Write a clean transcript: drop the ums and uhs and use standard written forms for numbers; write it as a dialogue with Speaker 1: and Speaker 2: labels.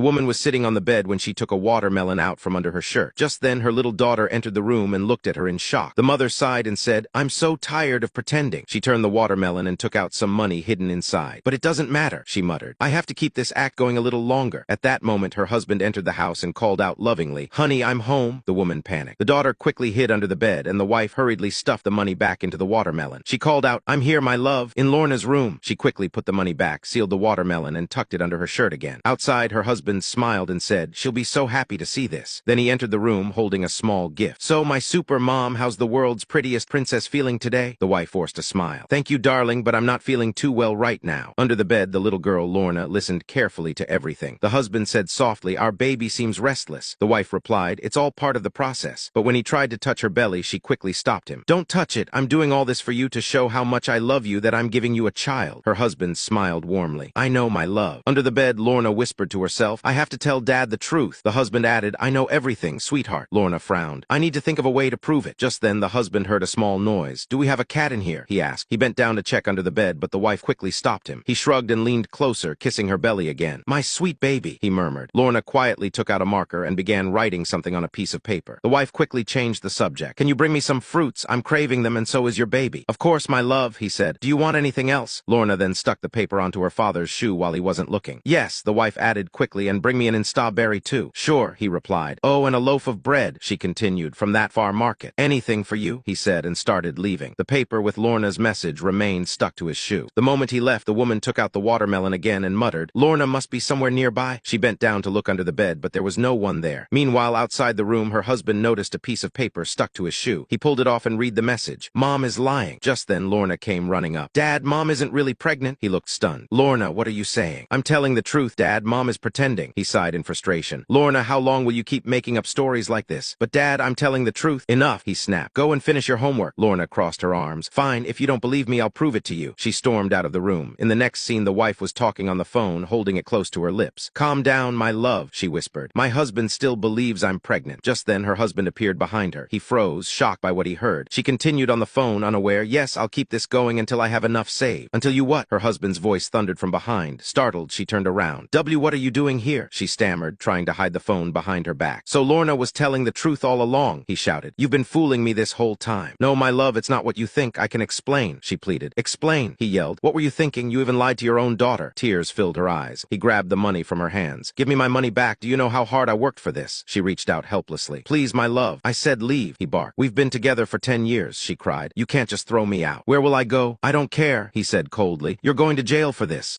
Speaker 1: The woman was sitting on the bed when she took a watermelon out from under her shirt. Just then, her little daughter entered the room and looked at her in shock. The mother sighed and said, "I'm so tired of pretending." She turned the watermelon and took out some money hidden inside. "But it doesn't matter," she muttered. "I have to keep this act going a little longer." At that moment, her husband entered the house and called out lovingly, "Honey, I'm home." The woman panicked. The daughter quickly hid under the bed, and the wife hurriedly stuffed the money back into the watermelon. She called out, "I'm here, my love, in Lorna's room." She quickly put the money back, sealed the watermelon, and tucked it under her shirt again. Outside, her husband smiled and said, "She'll be so happy to see this." Then he entered the room holding a small gift. "So, my super mom, how's the world's prettiest princess feeling today?" The wife forced a smile. "Thank you, darling, but I'm not feeling too well right now." Under the bed, the little girl, Lorna, listened carefully to everything. The husband said softly, "Our baby seems restless." The wife replied, "It's all part of the process." But when he tried to touch her belly, she quickly stopped him. "Don't touch it. I'm doing all this for you to show how much I love you, that I'm giving you a child." Her husband smiled warmly. "I know, my love." Under the bed, Lorna whispered to herself, "I have to tell Dad the truth." The husband added, "I know everything, sweetheart." Lorna frowned. "I need to think of a way to prove it." Just then, the husband heard a small noise. "Do we have a cat in here?" he asked. He bent down to check under the bed, but the wife quickly stopped him. He shrugged and leaned closer, kissing her belly again. "My sweet baby," he murmured. Lorna quietly took out a marker and began writing something on a piece of paper. The wife quickly changed the subject. "Can you bring me some fruits? I'm craving them, and so is your baby." "Of course, my love," he said. "Do you want anything else?" Lorna then stuck the paper onto her father's shoe while he wasn't looking. "Yes," the wife added quickly, "and bring me an instaberry too." "Sure," he replied. "Oh, and a loaf of bread," she continued, "from that far market." "Anything for you," he said, and started leaving. The paper with Lorna's message remained stuck to his shoe. The moment he left, the woman took out the watermelon again and muttered, "Lorna must be somewhere nearby." She bent down to look under the bed, but there was no one there. Meanwhile, outside the room, her husband noticed a piece of paper stuck to his shoe. He pulled it off and read the message. "Mom is lying." Just then, Lorna came running up. "Dad, Mom isn't really pregnant." He looked stunned. "Lorna, what are you saying?" "I'm telling the truth, Dad. Mom is pretending." He sighed in frustration. "Lorna, how long will you keep making up stories like this?" "But Dad, I'm telling the truth." "Enough," he snapped. "Go and finish your homework." Lorna crossed her arms. "Fine, if you don't believe me, I'll prove it to you." She stormed out of the room. In the next scene, the wife was talking on the phone, holding it close to her lips. "Calm down, my love," she whispered. "My husband still believes I'm pregnant." Just then, her husband appeared behind her. He froze, shocked by what he heard. She continued on the phone, unaware, "Yes, I'll keep this going until I have enough saved." "Until you what?" Her husband's voice thundered from behind. Startled, she turned around. What are you doing here?" she stammered, trying to hide the phone behind her back. "So Lorna was telling the truth all along," he shouted. "You've been fooling me this whole time." "No, my love, it's not what you think. I can explain," she pleaded. "Explain," he yelled. "What were you thinking? You even lied to your own daughter." Tears filled her eyes. He grabbed the money from her hands. "Give me my money back. Do you know how hard I worked for this?" She reached out helplessly. "Please, my love." "I said leave," he barked. "We've been together for 10 years, she cried. "You can't just throw me out." "Where will I go?" "I don't care," he said coldly. "You're going to jail for this."